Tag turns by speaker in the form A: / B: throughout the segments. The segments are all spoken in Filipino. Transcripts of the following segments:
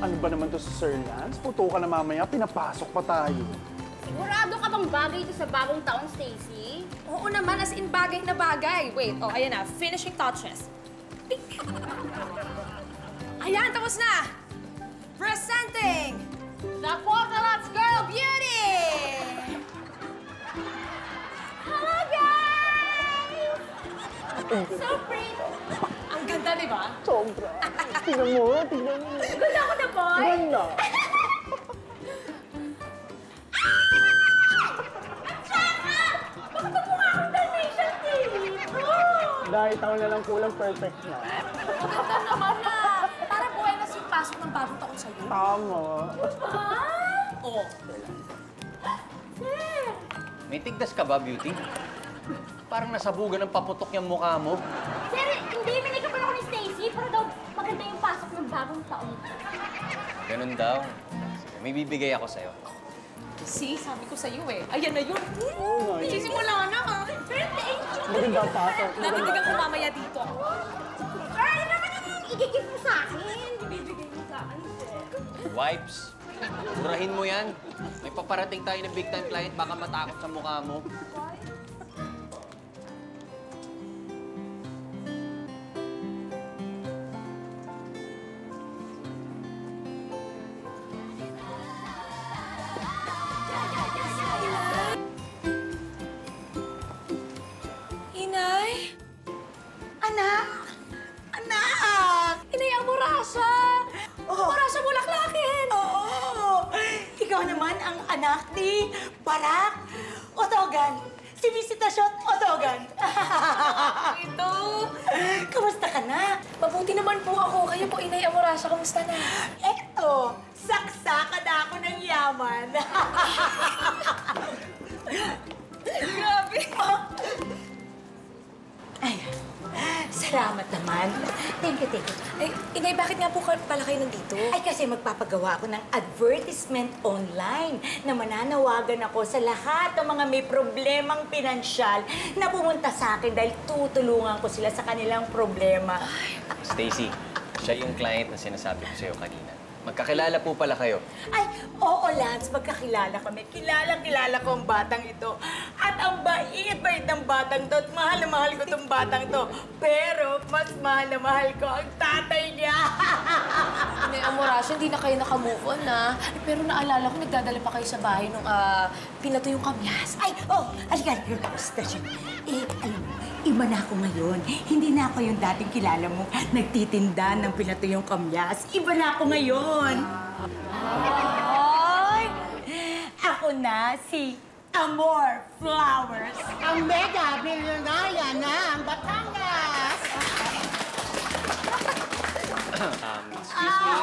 A: Ano ba naman to si Sir Lance? Puto ka na mamaya, pinapasok pa tayo.
B: Sigurado ka bang bagay ito sa bagong taon, Stacy?
C: Oo naman, as in bagay na bagay. Wait, oh, ayan na. Finishing touches. Ayan, tapos na! Presenting the Polka Girl Beauty!
B: Hello, guys! So pretty!
C: Ang ganda, di ba?
A: Sobra. Tignan mo, tignan mo.
B: Ganda ako na, boy!
A: Ganda. Dahil taon na lang kulang, perfect na.
C: Ang ganda naman na. Para buhay na yung pasok ng bagong taon sa'yo.
A: Tama.
C: Oo.
D: May tigdas ka ba, Beauty? Parang nasabugan ng paputok yung mukha mo.
B: Sir, hindi, minigap ako ni Stacy para daw maganda yung pasok ng bagong taon.
D: Ganun daw. Sige, may bibigay ako sa'yo.
C: See, sabi ko sa'yo eh. Ayan na yun.
A: Oo, nice.
C: Sisimula na.
B: Sir, thank you!
A: Maganda ang pasok.
C: Nabibigyan ko mamaya dito.
B: Sir, ano naman yung igigit mo sa akin? Ibibigay mo sa akin, sir.
D: Wipes. Murahin mo yan. May paparating tayo ng big time client, baka matakot sa mukha mo.
C: Inay?
E: Anak! Anak!
C: Inay, amorasa! Amorasa bulaklakin!
E: Oo! Ikaw naman ang anak ni Barak Otogan. Si Visitasyon Otogan.
C: Ito!
E: Kamusta ka na?
C: Mabuti naman po ako. Kayo po, Inay Amorasa. Kamusta na?
E: Eto, saksakan na ako ng yaman.
C: Grabe!
E: Ay, salamat naman. Thank you, thank you.
C: Ay, Inay, bakit nga po pala kayo nandito?
E: Ay, kasi magpapagawa ako ng advertisement online na mananawagan ako sa lahat ng mga may problemang pinansyal na pumunta sa akin dahil tutulungan ko sila sa kanilang problema.
D: Stacy, siya yung client na sinasabi ko sa'yo kanina. Magkakilala po pala kayo.
E: Ay, oo, Lance, magkakilala kami. Kilala ko ang batang ito. At ang bait-bait ng batang to. At mahal na mahal ko itong batang to. Pero mas mahal na mahal ko ang tatay niya.
C: Inay Amorasa, hindi na kayo nakamove on, na. Pero naalala ko, nagdadala pa kayo sa bahay nung pinato yung kamyas.
E: Ay, oh, halika. Station. Alam mo, iba na ako ngayon. Hindi na ako yung dating kilala mo, nagtitinda ng pinatuyong kamyas. Iba na ako ngayon. Ay! Ako na si Amor Flowers.
F: Ang mega milyonarya ng Batangas!
D: Excuse me.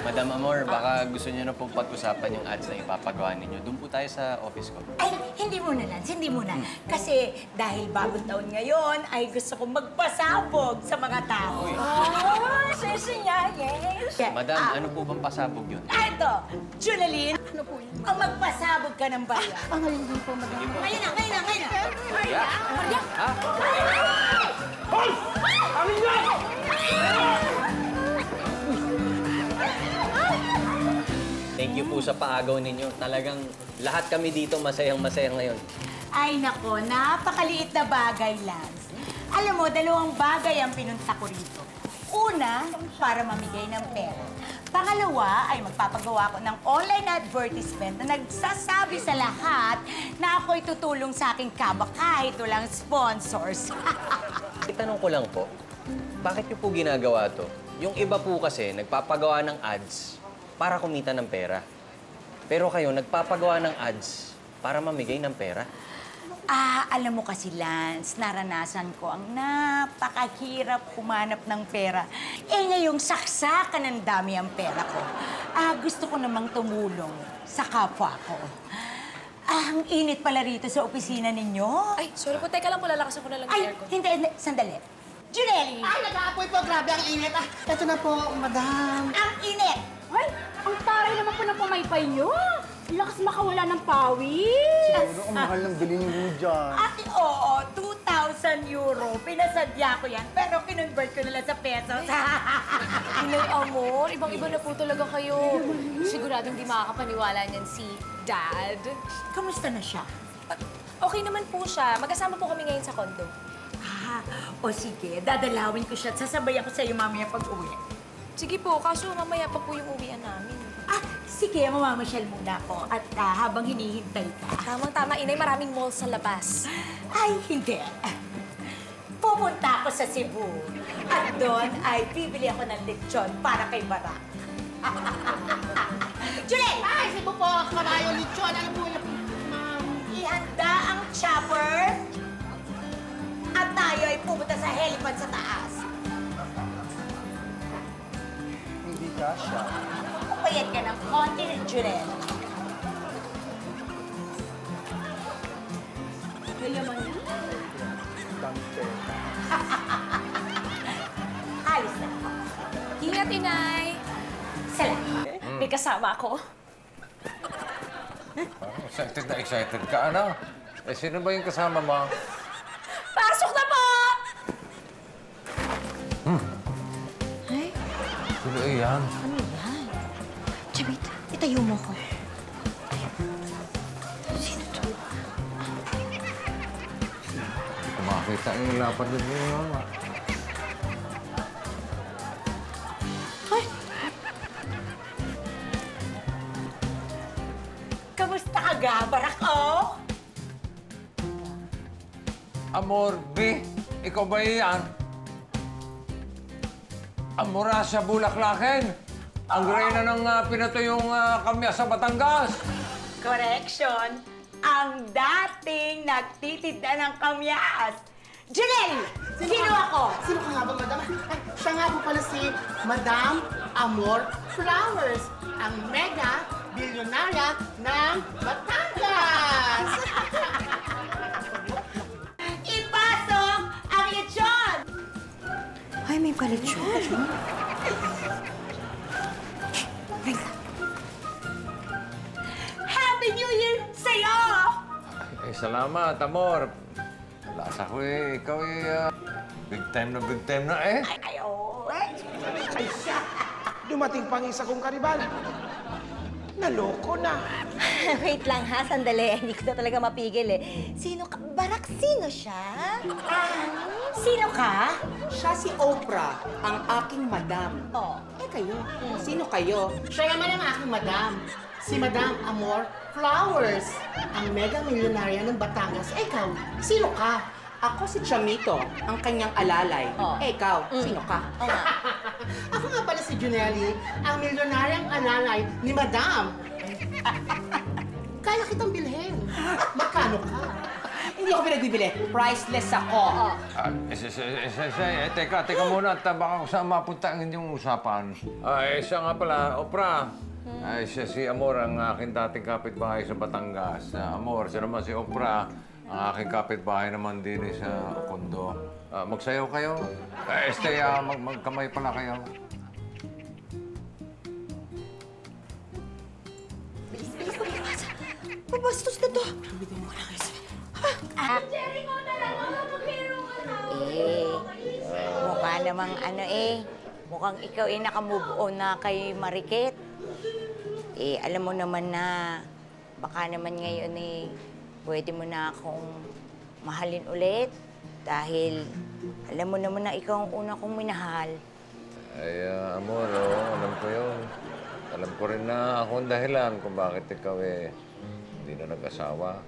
D: Madam Amor, baka gusto niyo na pong pag-usapan yung ads na ipapagawa ninyo. Doon po tayo sa office ko.
E: Ay, hindi muna, Lance, hindi muna. Kasi dahil bagong taon ngayon, ay gusto kong magpasabog sa mga tao. Oh, sisi niya, yes.
D: Madam, ano po bang pasabog yun?
E: Ito, Junaline. Ano po yun? Ang magpasabog ka ng bayan.
F: Ngayon din po, madam.
E: Ngayon na, ngayon na, ngayon na.
D: Maria? Ha?
A: Hoy! Amin niyo!
D: Thank you po sa paagaw ninyo. Talagang lahat kami dito masayang-masaya ngayon.
E: Ay, nako, napakaliit na bagay, Lance. Alam mo, dalawang bagay ang pinunta ko rito. Una, para mamigay ng pera. Pangalawa, ay magpapagawa ko ng online advertisement na nagsasabi sa lahat na ako'y tutulong sa aking kaba kahit walang sponsors.
D: Itanong ko lang po, bakit niyo po ginagawa to? Yung iba po kasi nagpapagawa ng ads para kumita ng pera. Pero kayo, nagpapagawa ng ads para mamigay ng pera.
E: Alam mo kasi, Lance, naranasan ko ang napakahirap humanap ng pera. Eh, ngayong saksakan ng dami ang pera ko. Gusto ko namang tumulong sa kapwa ko. Ang init pala rito sa opisina ninyo.
C: Ay, sorry po. Teka lang po, lalakasan ko na lang yung
E: Ay,
C: aircon.
E: hindi, sandali. Junelli!
F: Ay, nag-aapoy po. Grabe ang init. Ito na po, madam.
E: Ang init!
B: Ay, ang taray naman po ng pumaypay niyo. Lakas makawala ng pawis.
A: Siguro ang mahal ng bilhin niyo dyan.
E: Ate, oo, 2,000 €1,000. Pinasadya ko yan, pero kinonvert ko nila sa pesos.
C: Inay Amor, ibang-iba na po talaga kayo. Siguradong di makakapaniwala niyan si Dad.
E: Kamusta na siya?
C: Okay naman po siya. Magkasama po kami ngayon sa kondo.
E: O sige, dadalawin ko siya at sasabayan ko sa'yo mamaya pag-uwi.
C: Sige po, kaso mamaya pa po yung uwian namin.
E: Sige, mamamasyal muna ako at habang hinihintay ka.
C: Tamang-tama, Inay, maraming mall sa labas.
E: Ay, hindi. Pupunta ako sa Cebu. At doon ay bibili ako ng lechon para kay Barak. Julie!
F: Ay, Cebu po, kabayo, lechon. Ano po yung...
E: Ihanda ang chopper at tayo ay pupunta sa helipad sa taas.
A: Hindi ka siya.
E: Pupayat ka ng konti rin, Julie.
A: Tante.
E: Alis na ako.
C: Ingat, Inay!
E: Salamat.
C: May kasama ako.
G: Excited na excited ka, ano? Eh, sino ba yung kasama mo?
C: Pasok na po!
G: Sino iyan?
B: Chabit, itayo mo ko.
G: Makita yung lapad din mo yung mama.
E: Kamusta ka ga, Barak, oh?
G: Amor, B, ikaw ba iyan? Amorasya Bulaklakin! Ang reyna ng pinatuyong kamya sa Batangas!
E: Correction, ang dating nagtitinda ng kamyas. Janelle! Sino ako?
F: Sino ka nga ba, madam? Ay, siya nga po pala si Madam Amor Flowers, ang mega bilyonarya ng Batangas!
E: Ipasok ang lechon!
B: Ay, may palitsyon.
E: Happy New Year sa'yo!
G: Eh, salamat, Amor. Lasa ko eh, ikaw eh, big time na eh.
E: Ay, oh, eh.
H: Dumating pang isa kong karibal. Naloko na.
B: Wait lang ha, sandali. Hindi ko na talaga mapigil eh. Sino ka? Barak, sino siya?
E: Sino ka?
F: Siya si Oprah, ang aking madam.
B: Oh.
F: Eh kayo, sino kayo? Siya naman ang aking madam. Si Madam Amor Flowers, ang mega milyonarya ng Batangas. Eh ikaw, sino ka? Ako si Chamito, ang kanyang alalay.
B: Oh.
F: Eh ikaw, sino ka?
B: Oo nga.
F: Ako nga pala si Junelli, ang milyonaryang alalay ni Madam. Kaya kitang bilhin. Magkano ka?
E: Hindi ako pinagbibili. Priceless ako.
G: Teka muna, at baka kung saan mapunta ang inyong usapan. Siya nga pala, Oprah. Ay, siya si Amor, ang aking dating kapitbahay sa Batangas. Amor, siya naman si Oprah, ang aking kapitbahay naman din sa kondo. Magsayaw kayo. Magkamay pala kayo.
B: Pabastos na to.
E: Mukha namang mukhang ikaw nakamove on na kay Mariket. Alam mo naman na baka naman ngayon pwede mo na akong mahalin ulit dahil alam mo naman na ikaw ang una kong minahal.
G: Ay, Amor, alam ko yun. Alam ko rin na ako ang dahilan kung bakit ikaw hindi na nag-asawa.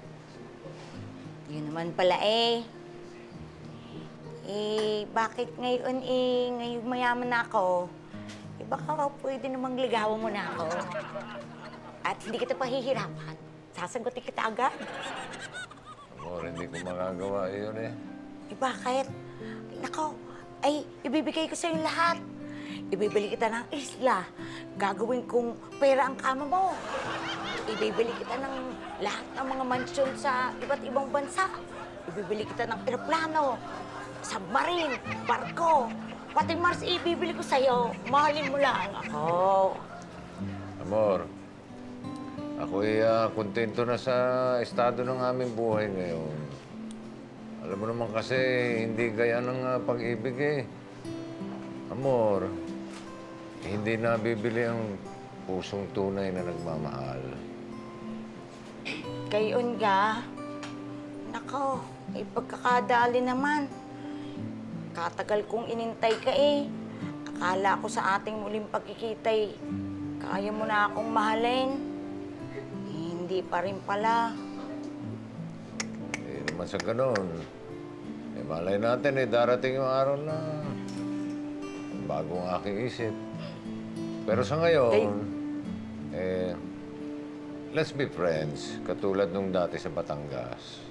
E: Yun naman pala bakit ngayon ngayong mayaman na ako, baka pwede namang ligawan mo na ako. At hindi kita pahihirapan. Sasagutin kita agad.
G: Amor, hindi ko magagawa yun
E: Bakit? Nako, ibibigay ko sa'yo lahat. Ibibili kita ng isla. Gagawin kong pera ang kama mo. Ibibili kita ng lahat ng mga mansyon sa iba't ibang bansa. Ibibili kita ng eroplano, submarine, barko. Pati Mars, ibibili ko sa'yo. Mahalin mo lang ako.
G: Amor, ako'y kontento na sa estado ng aming buhay ngayon. Alam mo naman kasi, hindi gaya ng pag-ibig eh. Amor, hindi nabibili ang pusong tunay na nagmamahal.
E: Gayon ga. Nako, may pagkakadali naman. Katagal kong inintay ka eh. Akala ko sa ating muling pagkikitay, kaya mo na akong mahalin. Hindi pa rin pala.
G: Eh, naman sa ganun. Eh, malay natin eh, darating yung araw na bagong aking isip. Pero sa ngayon, let's be friends, katulad nung dati sa Batangas.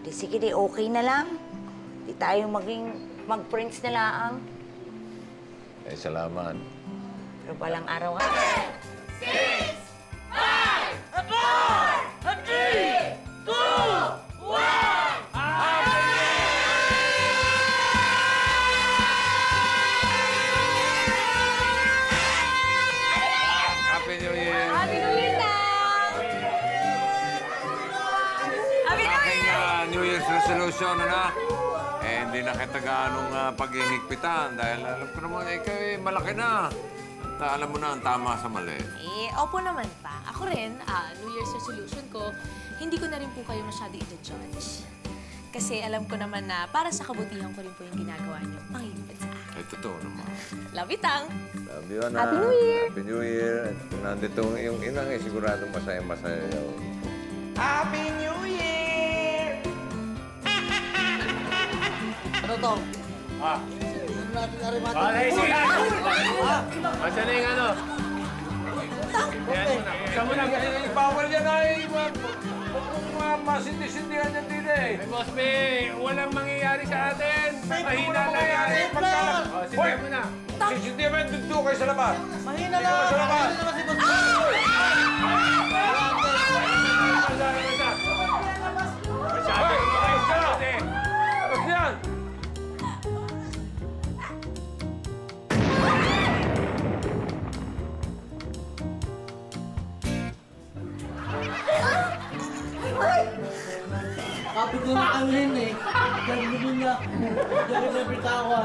E: Di sige, di okay na lang. Di tayo mag-friends na lang.
G: Eh, salamat.
E: Pero balang araw ha.
G: Happy New Year!
C: Happy New Year na!
G: Aking New Year's resolution, ano? Eh, hindi na kita gaanong paghihigpitan dahil alam ko naman, ikaw eh, malaki na. At alam mo na ang tama sa mali.
C: Eh, opo naman pa. Ako rin, New Year's resolution ko, hindi ko na rin po kayo masyado ito-judge. Kasi alam ko naman na para sa kabutihan ko rin po yung ginagawa niyo, pangilipid sa akin.
G: Ay, totoo naman.
C: Love you, Tang!
G: Love you, anak.
C: Happy New Year!
G: Happy New Year. At kung nandito yung inang, eh, sigurado masaya-masaya yun.
H: Happy New Year!
A: Ano to?
I: Ah.
A: Ano natin arimata?
I: Ay, sige! Masya na yung ano? Isa mo na.
G: Bawal yan ay, kung masindi-sindihan yan din eh.
I: Ay, Boss May, walang mangyayari sa atin. Mahina lang yan. Sige mo na.
G: Sisindihan mo yan, dugdo kayo sa labas.
A: Mahina lang!
G: Sa labas!
A: Mahina naman si Boss.
I: Masyado yung mga isa.
G: Labas yan!
A: Kapit ko na angin eh. Gagawin niya. Gagawin na bitawa.